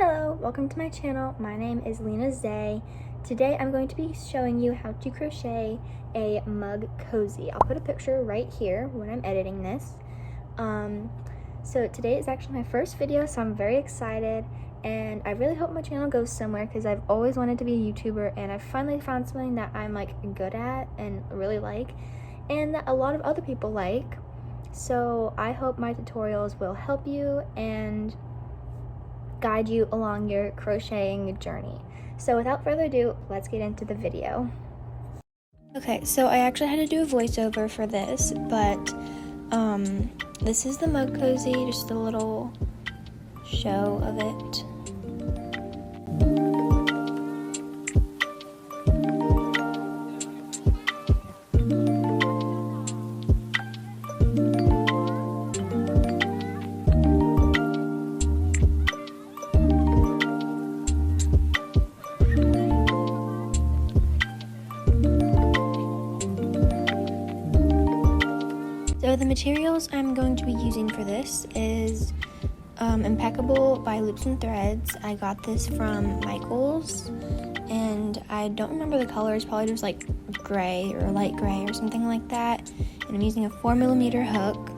Hello, welcome to my channel. My name is Lena Zae. Today I'm going to be showing you how to crochet a mug cozy. I'll put a picture right here when I'm editing this. So today is actually my first video, so I'm very excited, and I really hope my channel goes somewhere because I've always wanted to be a YouTuber, and I've finally found something that I'm good at and really like, and that a lot of other people like. So I hope my tutorials will help you and guide you along your crocheting journey. So without further ado, let's get into the video. Okay, so I actually had to do a voiceover for this, but this is the mug cozy, just a little show of it. So the materials I'm going to be using for this is Impeccable by Loops and Threads. I got this from Michael's, and I don't remember the colors, probably just like gray or light gray or something like that. And I'm using a 4mm hook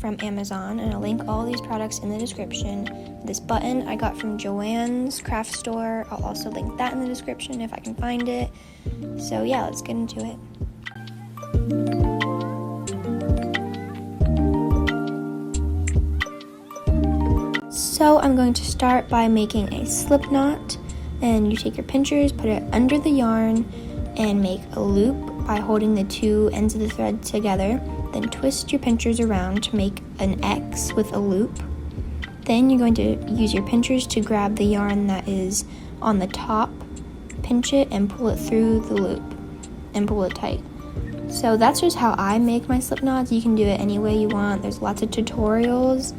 from Amazon, and I'll link all these products in the description. This button I got from Joann's craft store. I'll also link that in the description if I can find it. So yeah, let's get into it. So I'm going to start by making a slip knot, and you take your pinchers, put it under the yarn, and make a loop by holding the two ends of the thread together. Then twist your pinchers around to make an X with a loop. Then you're going to use your pinchers to grab the yarn that is on the top, pinch it, and pull it through the loop, and pull it tight. So that's just how I make my slip knots. You can do it any way you want. There's lots of tutorials.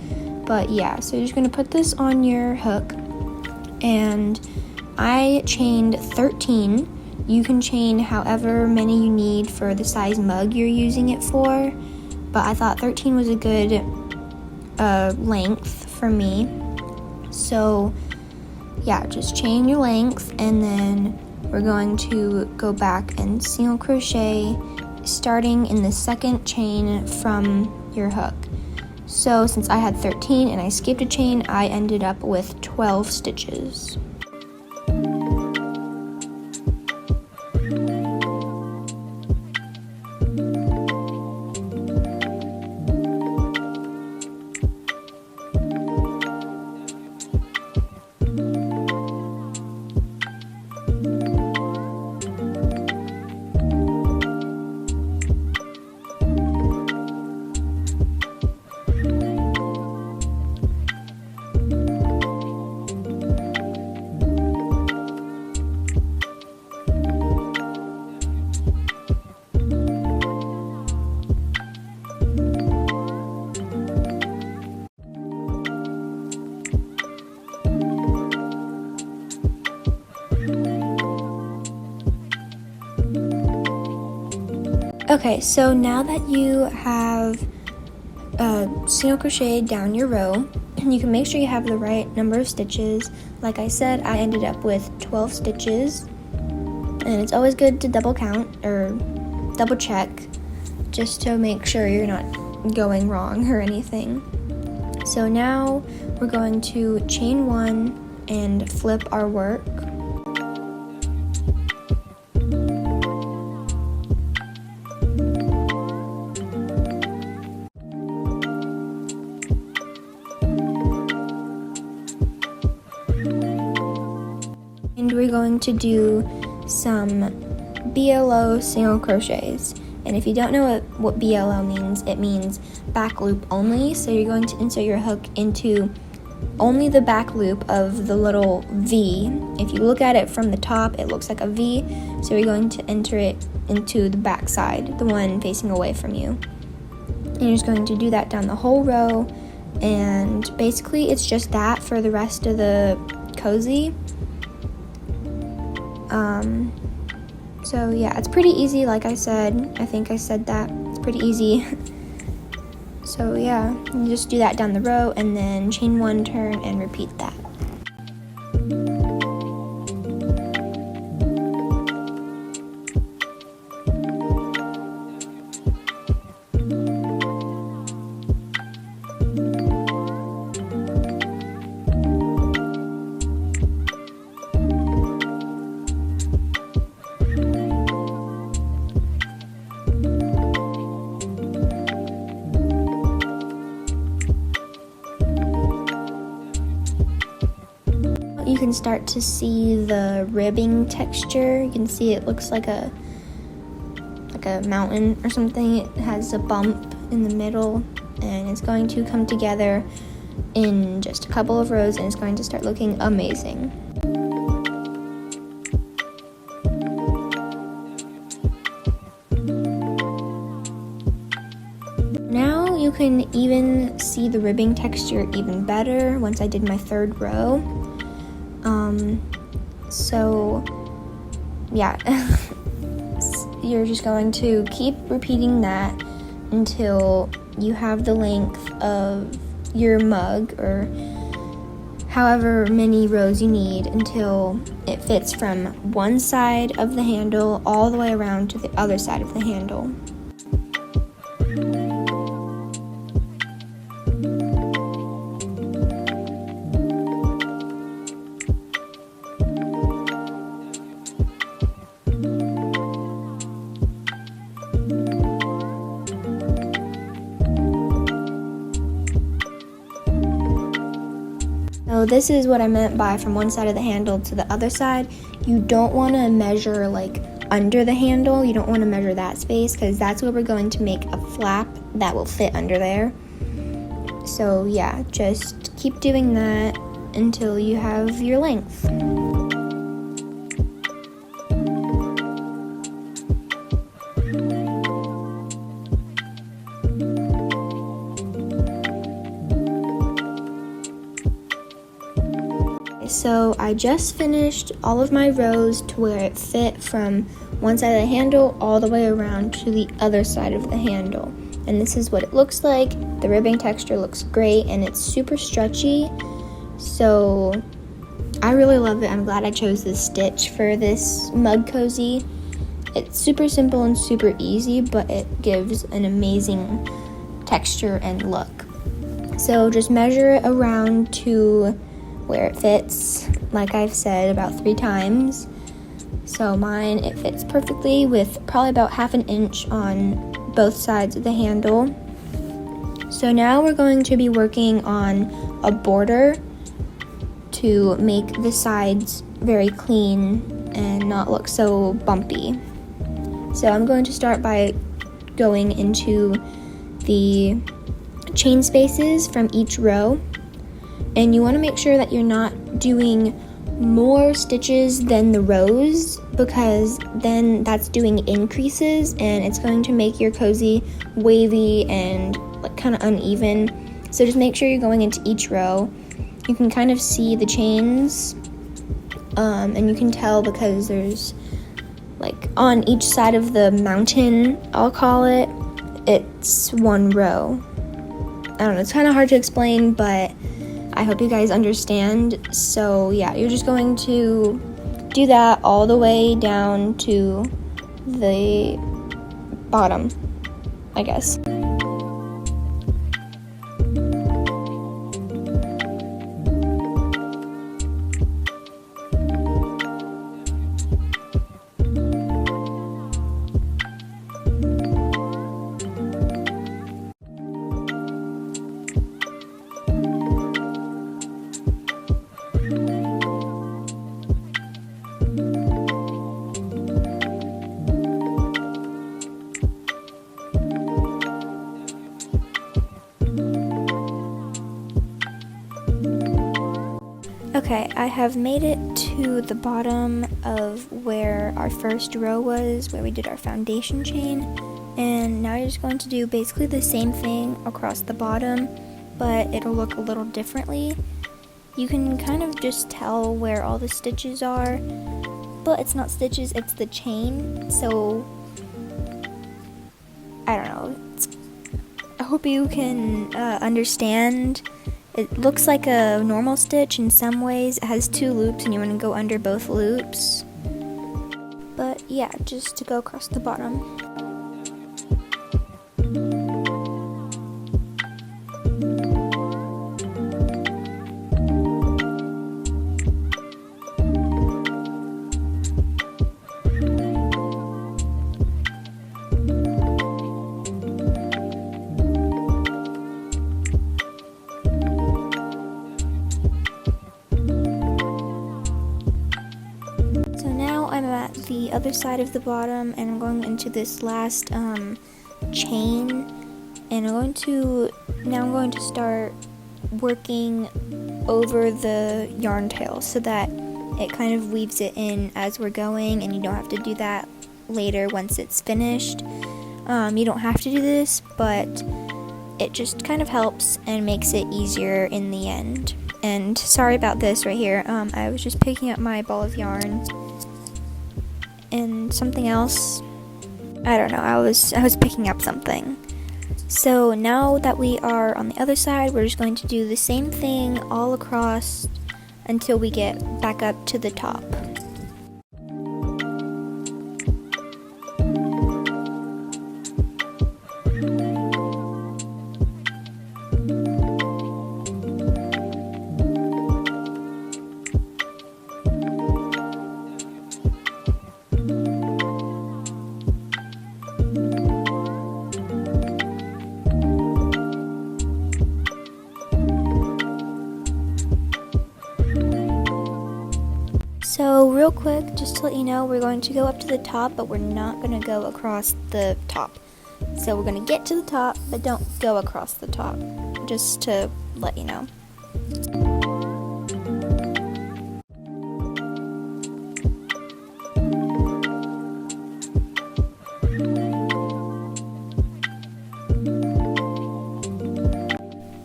But yeah, so you're just going to put this on your hook, and I chained 13. You can chain however many you need for the size mug you're using it for, but I thought 13 was a good length for me. So yeah, just chain your length, and then we're going to go back and single crochet starting in the second chain from your hook. So since I had 13 and I skipped a chain, I ended up with 12 stitches. Okay, so now that you have single crocheted down your row, you can make sure you have the right number of stitches. Like I said, I ended up with 12 stitches, and it's always good to double count or double check just to make sure you're not going wrong or anything. So now we're going to chain one and flip our work. And we're going to do some BLO single crochets. And if you don't know what BLO means, it means back loop only. So you're going to insert your hook into only the back loop of the little V. If you look at it from the top, it looks like a V. So you're going to enter it into the back side, the one facing away from you. And you're just going to do that down the whole row. And basically it's just that for the rest of the cozy. So yeah, it's pretty easy, like I said. I think I said that. It's pretty easy. So yeah, you just do that down the row and then chain one, turn, and repeat that. you can start to see the ribbing texture. You can see it looks like a mountain or something. It has a bump in the middle, and it's going to come together in just a couple of rows, and it's going to start looking amazing. Now you can even see the ribbing texture even better once I did my third row. So yeah, you're just going to keep repeating that until you have the length of your mug, or however many rows you need, until it fits from one side of the handle all the way around to the other side of the handle. So this is what I meant by from one side of the handle to the other side. You don't want to measure like under the handle. You don't want to measure that space, because that's where we're going to make a flap that will fit under there. So yeah, just keep doing that until you have your length. So I just finished all of my rows to where it fit from one side of the handle all the way around to the other side of the handle. And this is what it looks like. The ribbing texture looks great, and it's super stretchy. So I really love it. I'm glad I chose this stitch for this mug cozy. It's super simple and super easy, but it gives an amazing texture and look. So just measure it around to where it fits, like I've said about 3 times. So mine, it fits perfectly with probably about 1/2 inch on both sides of the handle. So now we're going to be working on a border to make the sides very clean and not look so bumpy. So I'm going to start by going into the chain spaces from each row. And you want to make sure that you're not doing more stitches than the rows, because then that's doing increases and it's going to make your cozy wavy and like kind of uneven. So just make sure you're going into each row. You can kind of see the chains, and you can tell because there's like on each side of the mountain, I'll call it, it's one row. I don't know, it's kind of hard to explain, but I hope you guys understand. So yeah, you're just going to do that all the way down to the bottom, I guess. Okay, I have made it to the bottom of where our first row was, where we did our foundation chain, and now you're just going to do basically the same thing across the bottom, but it'll look a little differently. You can kind of just tell where all the stitches are, but it's not stitches, it's the chain, so I don't know. I hope you can understand. It looks like a normal stitch in some ways. It has 2 loops and you want to go under both loops. But yeah, just to go across the bottom. the other side of the bottom, and I'm going into this last chain, and I'm going to start working over the yarn tail so that it kind of weaves it in as we're going, and you don't have to do that later once it's finished. You don't have to do this, but it just kind of helps and makes it easier in the end. And sorry about this right here. I was just picking up my ball of yarn and something else. I don't know. I was picking up something. So now that we are on the other side, we're just going to do the same thing all across until we get back up to the top. So real quick, just to let you know, we're going to go up to the top, but we're not going to go across the top. So we're going to get to the top, but don't go across the top, just to let you know.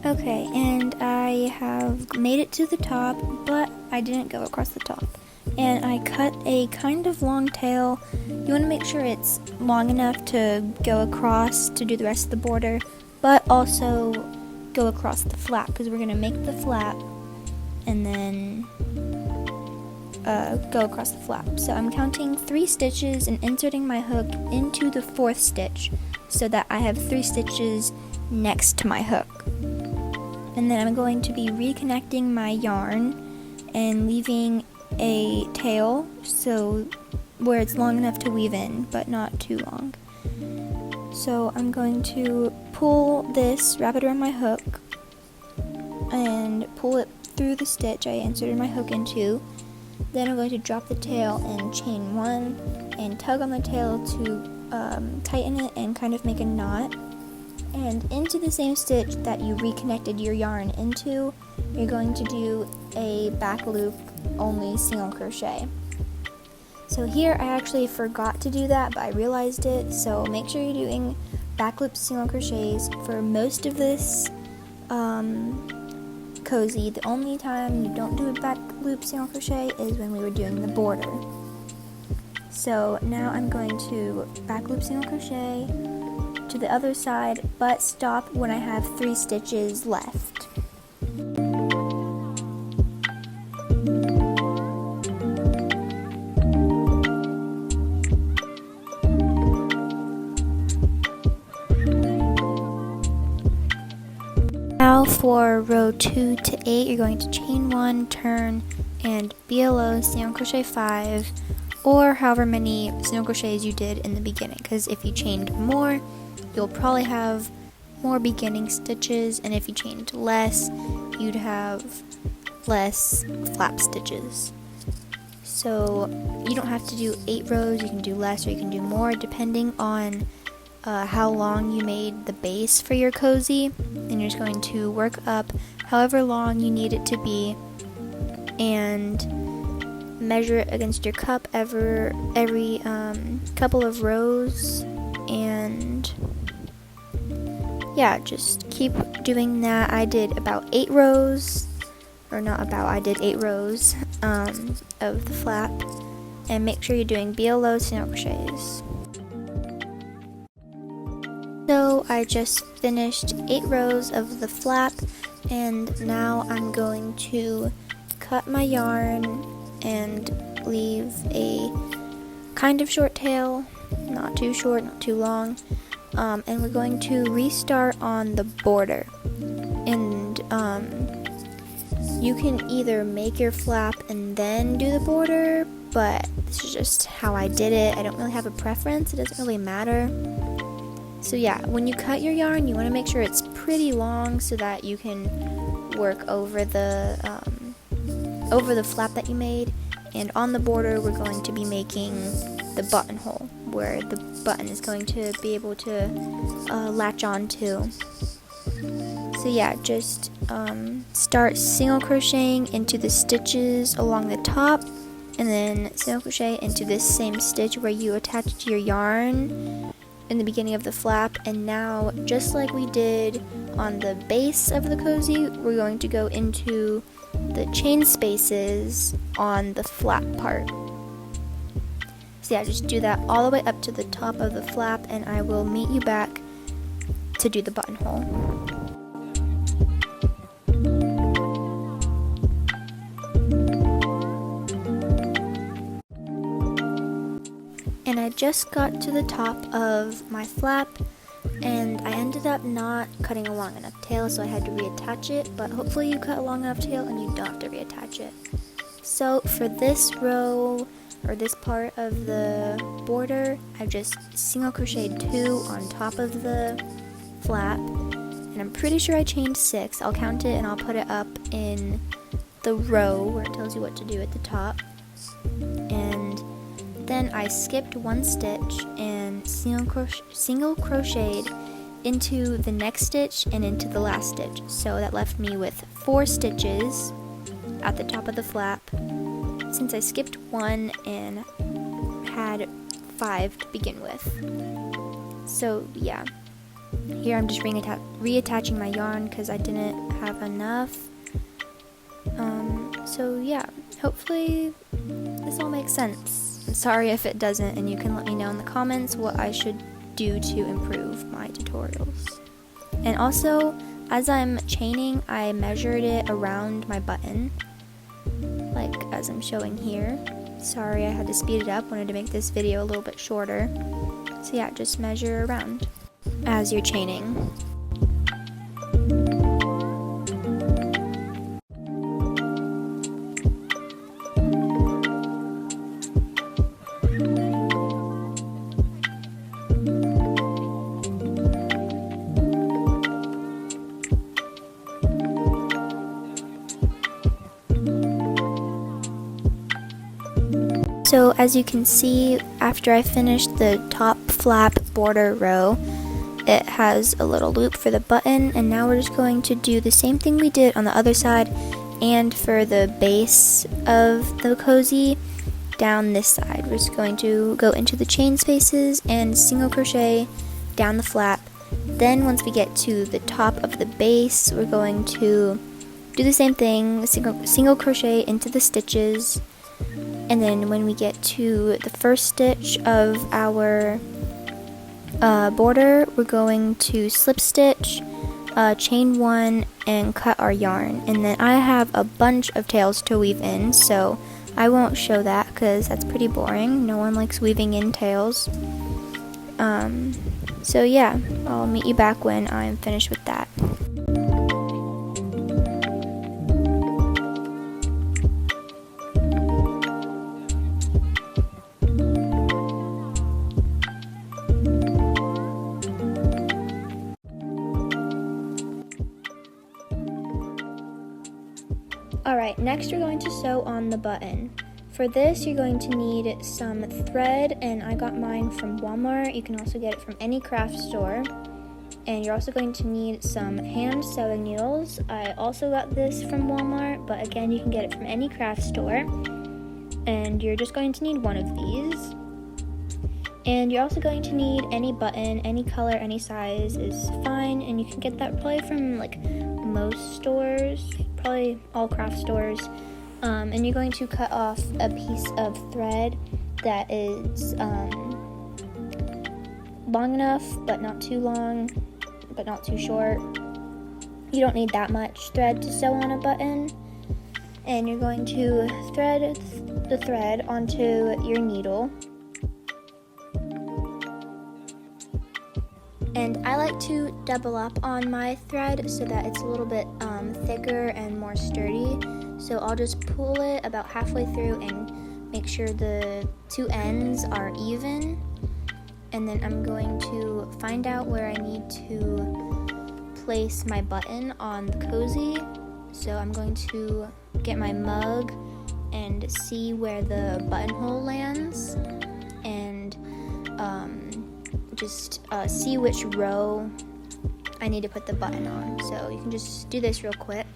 Okay, and I have made it to the top, but I didn't go across the top. And I cut a kind of long tail. You want to make sure it's long enough to go across to do the rest of the border, but also go across the flap, because we're going to make the flap and then go across the flap. So I'm counting 3 stitches and inserting my hook into the 4th stitch so that I have 3 stitches next to my hook. And then I'm going to be reconnecting my yarn and leaving a tail so where it's long enough to weave in but not too long. So I'm going to pull this, wrap it around my hook, and pull it through the stitch I inserted my hook into. Then I'm going to drop the tail and chain 1 and tug on the tail to tighten it and kind of make a knot. And into the same stitch that you reconnected your yarn into, you're going to do a back loop only single crochet. So here I actually forgot to do that, but I realized it, so make sure you're doing back loop single crochets for most of this cozy. The only time you don't do a back loop single crochet is when we were doing the border. So now I'm going to back loop single crochet to the other side, but stop when I have 3 stitches left. Now for row 2 to 8, you're going to chain 1, turn, and BLO single crochet 5, or however many single crochets you did in the beginning, because if you chained more, you'll probably have more beginning stitches, and if you chained less, you'd have less flap stitches. So you don't have to do 8 rows, you can do less or you can do more depending on how long you made the base for your cozy, and you're just going to work up however long you need it to be and measure it against your cup every couple of rows, and yeah, just keep doing that. I did about 8 rows, or not about, I did 8 rows of the flap, and make sure you're doing BLO single crochets. So I just finished 8 rows of the flap, and now I'm going to cut my yarn and leave a kind of short tail, not too short, not too long, and we're going to restart on the border. And you can either make your flap and then do the border, but this is just how I did it. I don't really have a preference, it doesn't really matter. So yeah, when you cut your yarn, you want to make sure it's pretty long so that you can work over the flap that you made. and on the border we're going to be making the buttonhole where the button is going to be able to latch on to. So yeah, just start single crocheting into the stitches along the top, and then single crochet into this same stitch where you attached your yarn in the beginning of the flap. And now, just like we did on the base of the cozy, we're going to go into the chain spaces on the flap part. So yeah, just do that all the way up to the top of the flap, and I will meet you back to do the buttonhole. And I just got to the top of my flap, and I ended up not cutting a long enough tail, so I had to reattach it, but hopefully you cut a long enough tail and you don't have to reattach it. So for this row, or this part of the border, I just single crocheted 2 on top of the flap, and I'm pretty sure I chained 6. I'll count it and I'll put it up in the row where it tells you what to do at the top. And then I skipped 1 stitch and single crocheted into the next stitch and into the last stitch. So that left me with 4 stitches at the top of the flap, since I skipped 1 and had 5 to begin with. So yeah, here I'm just reattaching my yarn because I didn't have enough. So yeah, hopefully this all makes sense. I'm sorry if it doesn't, and you can let me know in the comments what I should do to improve my tutorials. And also, as I'm chaining, I measured it around my button, like as I'm showing here. Sorry, I had to speed it up, wanted to make this video a little bit shorter. So yeah, just measure around as you're chaining. So as you can see, after I finished the top flap border row, it has a little loop for the button, and now we're just going to do the same thing we did on the other side and for the base of the cozy down this side. We're just going to go into the chain spaces and single crochet down the flap. Then once we get to the top of the base, we're going to do the same thing, single crochet into the stitches. And then when we get to the first stitch of our border, we're going to slip stitch, chain 1, and cut our yarn. And then I have a bunch of tails to weave in, so I won't show that because that's pretty boring. No one likes weaving in tails. So yeah, I'll meet you back when I'm finished with that. Alright, next we're going to sew on the button. For this, you're going to need some thread, and I got mine from Walmart. You can also get it from any craft store. And you're also going to need some hand sewing needles. I also got this from Walmart, but again, you can get it from any craft store. And you're just going to need 1 of these. And you're also going to need any button, any color, any size is fine, and you can get that probably from like most stores, probably all craft stores. And you're going to cut off a piece of thread that is long enough, but not too long, but not too short. You don't need that much thread to sew on a button. And you're going to thread the thread onto your needle. And I like to double up on my thread so that it's a little bit thicker and more sturdy. So I'll just pull it about halfway through and make sure the 2 ends are even. And then I'm going to find out where I need to place my button on the cozy. So I'm going to get my mug and and see where the buttonhole lands, and just see which row I need to put the button on. So you can just do this real quick.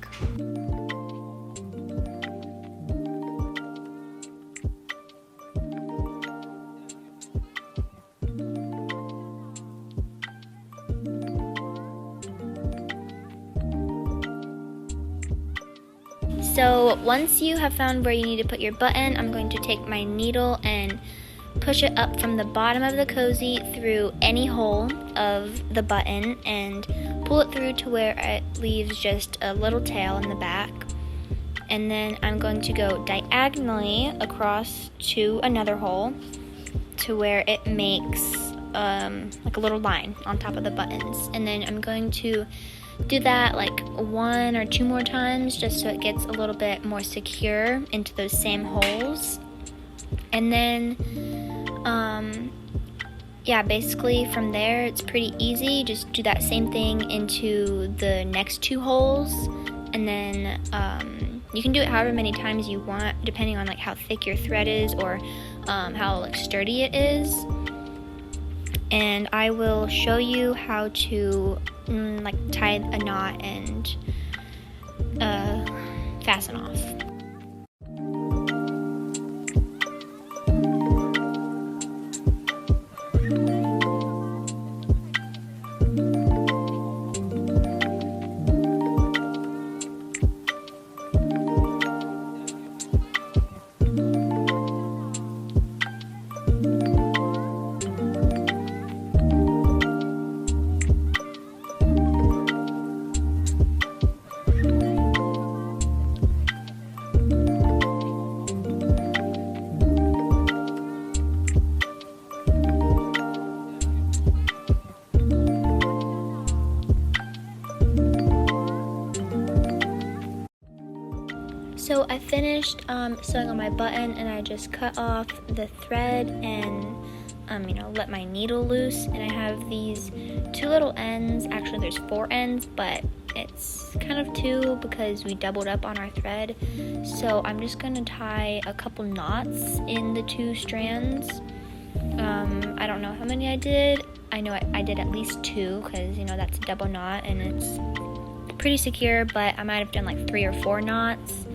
So once you have found where you need to put your button, I'm going to take my needle and push it up from the bottom of the cozy through any hole of the button and pull it through to where it leaves just a little tail in the back. And then I'm going to go diagonally across to another hole to where it makes like a little line on top of the buttons. And then I'm going to do that like 1 or 2 more times just so it gets a little bit more secure into those same holes. And then yeah, basically from there it's pretty easy. Just do that same thing into the next 2 holes, and then you can do it however many times you want depending on like how thick your thread is or how like sturdy it is. And I will show you how to like tie a knot and fasten off. So I finished sewing on my button, and I just cut off the thread and let my needle loose. And I have these 2 little ends. Actually there's 4 ends, but it's kind of 2 because we doubled up on our thread. So I'm just gonna tie a couple knots in the 2 strands. I don't know how many I did. I know I did at least 2 because that's a double knot and it's pretty secure, but I might have done like 3 or 4 knots.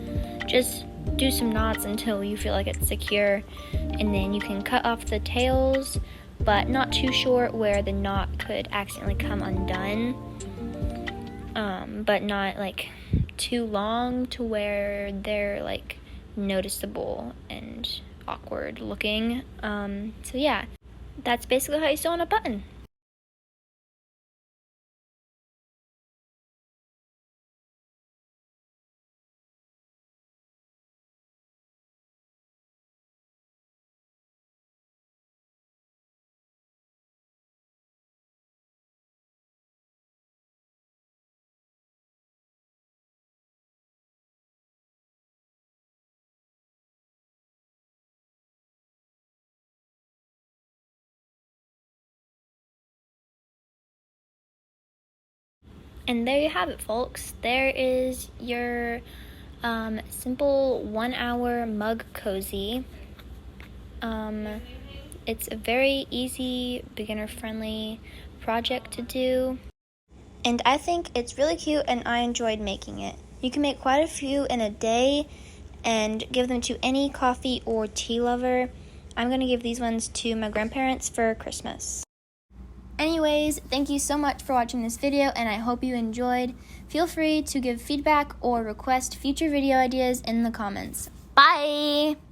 Just do some knots until you feel like it's secure, and then you can cut off the tails, but not too short where the knot could accidentally come undone, but not like too long to where they're like noticeable and awkward looking. So yeah, that's basically how you sew on a button. And there you have it, folks. There is your simple 1-hour mug cozy. It's a very easy, beginner-friendly project to do. And I think it's really cute, and I enjoyed making it. You can make quite a few in a day and give them to any coffee or tea lover. I'm going to give these ones to my grandparents for Christmas. Anyways, thank you so much for watching this video, and I hope you enjoyed. Feel free to give feedback or request future video ideas in the comments. Bye!